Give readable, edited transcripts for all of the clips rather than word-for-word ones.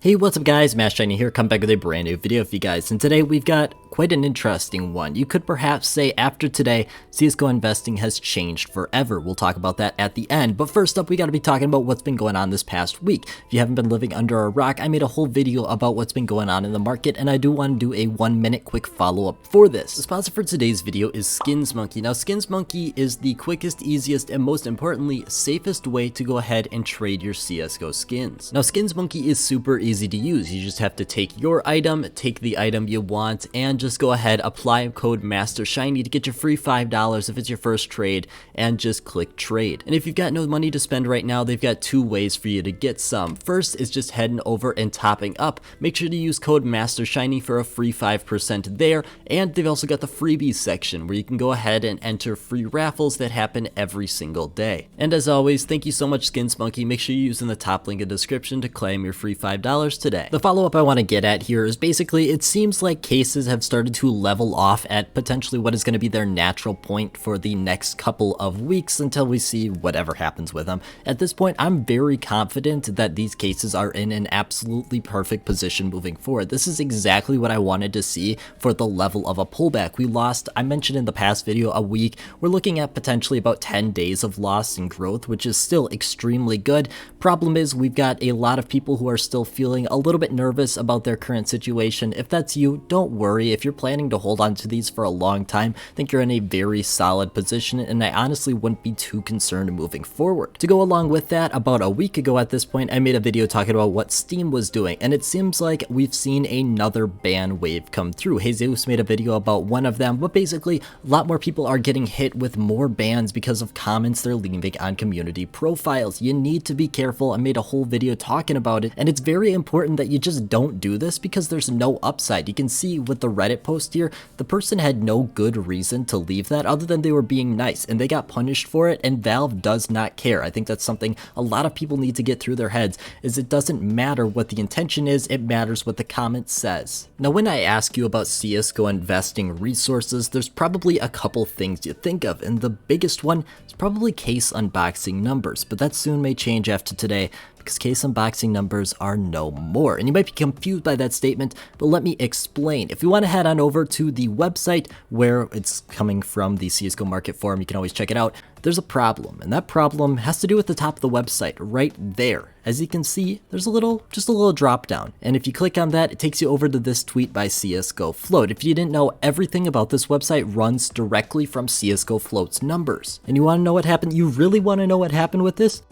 Hey, what's up guys, Shiny here, come back with a brand new video for you guys, and today we've got quite an interesting one. You could perhaps say after today, CSGO Investing has changed forever. We'll talk about that at the end, but first up we gotta be talking about what's been going on this past week. If you haven't been living under a rock, I made a whole video about what's been going on in the market, and I do want to do a 1-minute quick follow-up for this. The sponsor for today's video is SkinsMonkey. Now SkinsMonkey is the quickest, easiest, and most importantly, safest way to go ahead and trade your CSGO skins. Now SkinsMonkey is super easy to use. You just have to take your item, take the item you want, and just go ahead, apply code MasterShiny to get your free $5 if it's your first trade, and just click trade. And if you've got no money to spend right now, they've got two ways for you to get some. First is just heading over and topping up. Make sure to use code MasterShiny for a free 5% there, and they've also got the freebies section where you can go ahead and enter free raffles that happen every single day. And as always, thank you so much SkinsMonkey. Make sure you're using the top link in the description to claim your free $5 today. The follow-up I want to get at here is basically it seems like cases have started to level off at potentially what is going to be their natural point for the next couple of weeks until we see whatever happens with them. At this point, I'm very confident that these cases are in an absolutely perfect position moving forward. This is exactly what I wanted to see for the level of a pullback. We lost, I mentioned in the past video, a week. We're looking at potentially about 10 days of loss and growth, which is still extremely good. Problem is we've got a lot of people who are still feeling a little bit nervous about their current situation. If that's you, don't worry. If you're planning to hold on to these for a long time, I think you're in a very solid position, and I honestly wouldn't be too concerned moving forward. To go along with that, about a week ago at this point, I made a video talking about what Steam was doing, and it seems like we've seen another ban wave come through. Jesus made a video about one of them, but basically a lot more people are getting hit with more bans because of comments they're leaving on community profiles. You need to be careful. I made a whole video talking about it, and it's very important that you just don't do this because there's no upside. You can see with the Reddit post here, the person had no good reason to leave that other than they were being nice, and they got punished for it, and Valve does not care. I think that's something a lot of people need to get through their heads, is it doesn't matter what the intention is, it matters what the comment says. Now when I ask you about CSGO investing resources, there's probably a couple things you think of, and the biggest one is probably case unboxing numbers, but that soon may change after today, because case unboxing numbers are no more. And you might be confused by that statement, but let me explain. If you want to head on over to the website where it's coming from, the CSGO Market Forum, you can always check it out. There's a problem, and that problem has to do with the top of the website right there. As you can see, there's just a little drop down, and if you click on that, it takes you over to this tweet by CSGO Float. If you didn't know, everything about this website runs directly from CSGO Float's numbers. And you want to know what happened? You really want to know what happened with this?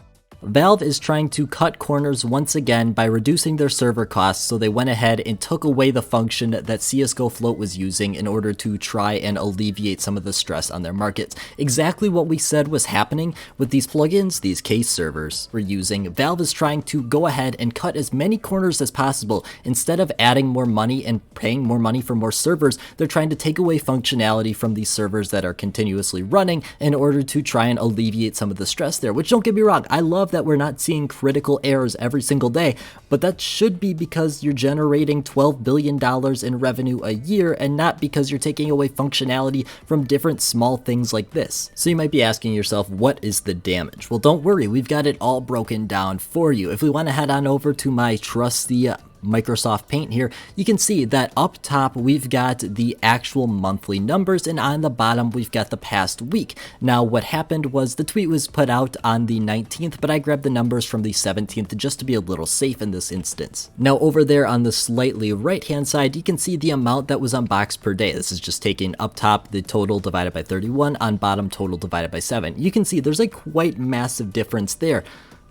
Valve is trying to cut corners once again by reducing their server costs, so they went ahead and took away the function that CSGO Float was using in order to try and alleviate some of the stress on their markets. Exactly what we said was happening with these plugins, these case servers we're using. Valve is trying to go ahead and cut as many corners as possible. Instead of adding more money and paying more money for more servers, they're trying to take away functionality from these servers that are continuously running in order to try and alleviate some of the stress there, which, don't get me wrong, I love that we're not seeing critical errors every single day, but that should be because you're generating $12 billion in revenue a year and not because you're taking away functionality from different small things like this. So you might be asking yourself, what is the damage? Well, don't worry, we've got it all broken down for you. If we want to head on over to my trusty Microsoft Paint here, you can see that up top we've got the actual monthly numbers, and on the bottom we've got the past week. Now what happened was the tweet was put out on the 19th, but I grabbed the numbers from the 17th just to be a little safe in this instance. Now over there on the slightly right hand side, you can see the amount that was unboxed per day. This is just taking up top the total divided by 31, on bottom total divided by 7. You can see there's a quite massive difference there.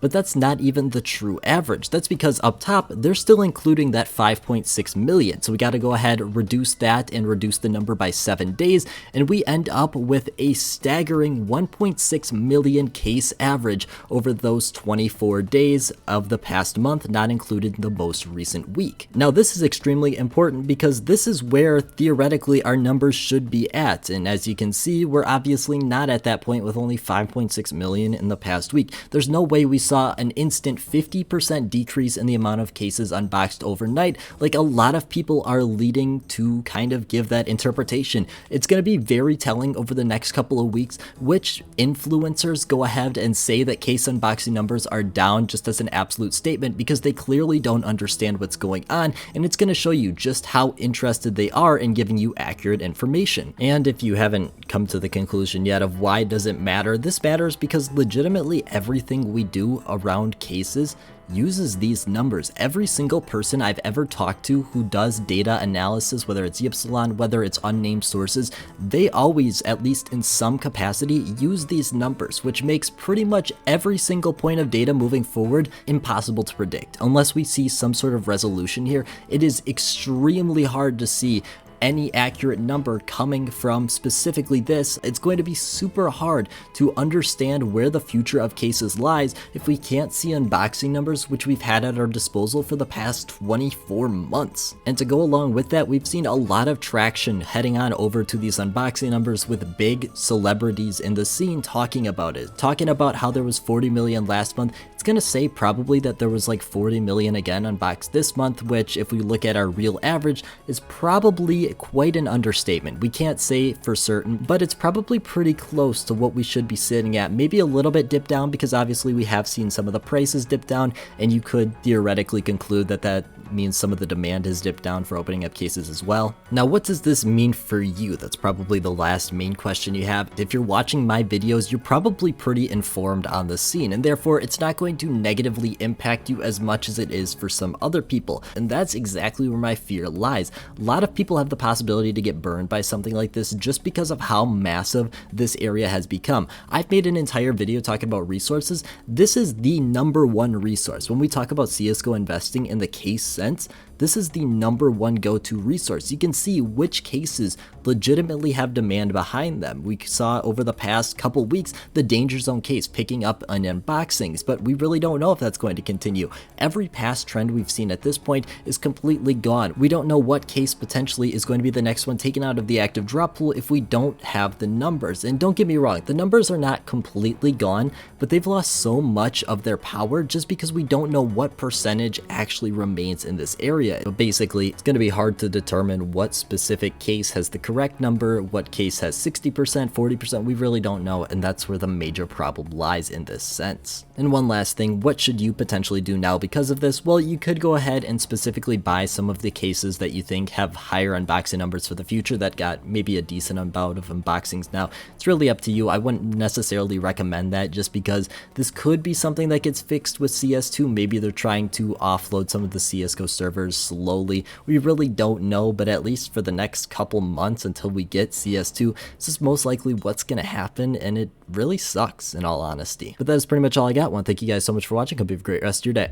But that's not even the true average. That's because up top, they're still including that 5.6 million. So we got to go ahead, reduce that, and reduce the number by 7 days. And we end up with a staggering 1.6 million case average over those 24 days of the past month, not included the most recent week. Now, this is extremely important because this is where theoretically our numbers should be at. And as you can see, we're obviously not at that point with only 5.6 million in the past week. There's no way we saw saw an instant 50% decrease in the amount of cases unboxed overnight. Like, a lot of people are leading to kind of give that interpretation. It's going to be very telling over the next couple of weeks which influencers go ahead and say that case unboxing numbers are down just as an absolute statement, because they clearly don't understand what's going on, and it's going to show you just how interested they are in giving you accurate information. And if you haven't come to the conclusion yet of why does it matter, this matters because legitimately everything we do around cases uses these numbers. Every single person I've ever talked to who does data analysis, whether it's Ypsilon, whether it's unnamed sources, they always, at least in some capacity, use these numbers, which makes pretty much every single point of data moving forward impossible to predict. Unless we see some sort of resolution here, it is extremely hard to see any accurate number coming from specifically this. It's going to be super hard to understand where the future of cases lies if we can't see unboxing numbers, which we've had at our disposal for the past 24 months. And to go along with that, we've seen a lot of traction heading on over to these unboxing numbers with big celebrities in the scene talking about it, talking about how there was 40 million last month. It's going to say probably that there was like 40 million again unboxed this month, which if we look at our real average is probably quite an understatement. We can't say for certain, but it's probably pretty close to what we should be sitting at. Maybe a little bit dip down, because obviously we have seen some of the prices dip down, and you could theoretically conclude that that means some of the demand has dipped down for opening up cases as well. Now, what does this mean for you? That's probably the last main question you have. If you're watching my videos, you're probably pretty informed on the scene, and therefore it's not going to negatively impact you as much as it is for some other people. And that's exactly where my fear lies. A lot of people have the possibility to get burned by something like this just because of how massive this area has become. I've made an entire video talking about resources. This is the #1 resource. When we talk about CSGO investing in the case sense, this is the #1 go-to resource. You can see which cases legitimately have demand behind them. We saw over the past couple weeks the danger zone case picking up on unboxings, but we really don't know if that's going to continue. Every past trend we've seen at this point is completely gone. We don't know what case potentially is going to be the next one taken out of the active drop pool if we don't have the numbers. And don't get me wrong, the numbers are not completely gone, but they've lost so much of their power just because we don't know what percentage actually remains in this area. But basically, it's going to be hard to determine what specific case has the correct number, what case has 60%, 40%, we really don't know, and that's where the major problem lies in this sense. And one last thing, what should you potentially do now because of this? Well, you could go ahead and specifically buy some of the cases that you think have higher unboxing numbers for the future that got maybe a decent amount of unboxings now. It's really up to you. I wouldn't necessarily recommend that just because this could be something that gets fixed with CS2. Maybe they're trying to offload some of the CSGO servers slowly. We really don't know, but at least for the next couple months until we get CS2, this is most likely what's going to happen, and it really sucks in all honesty. But that is pretty much all I got. I want to thank you guys so much for watching. Hope you have a great rest of your day.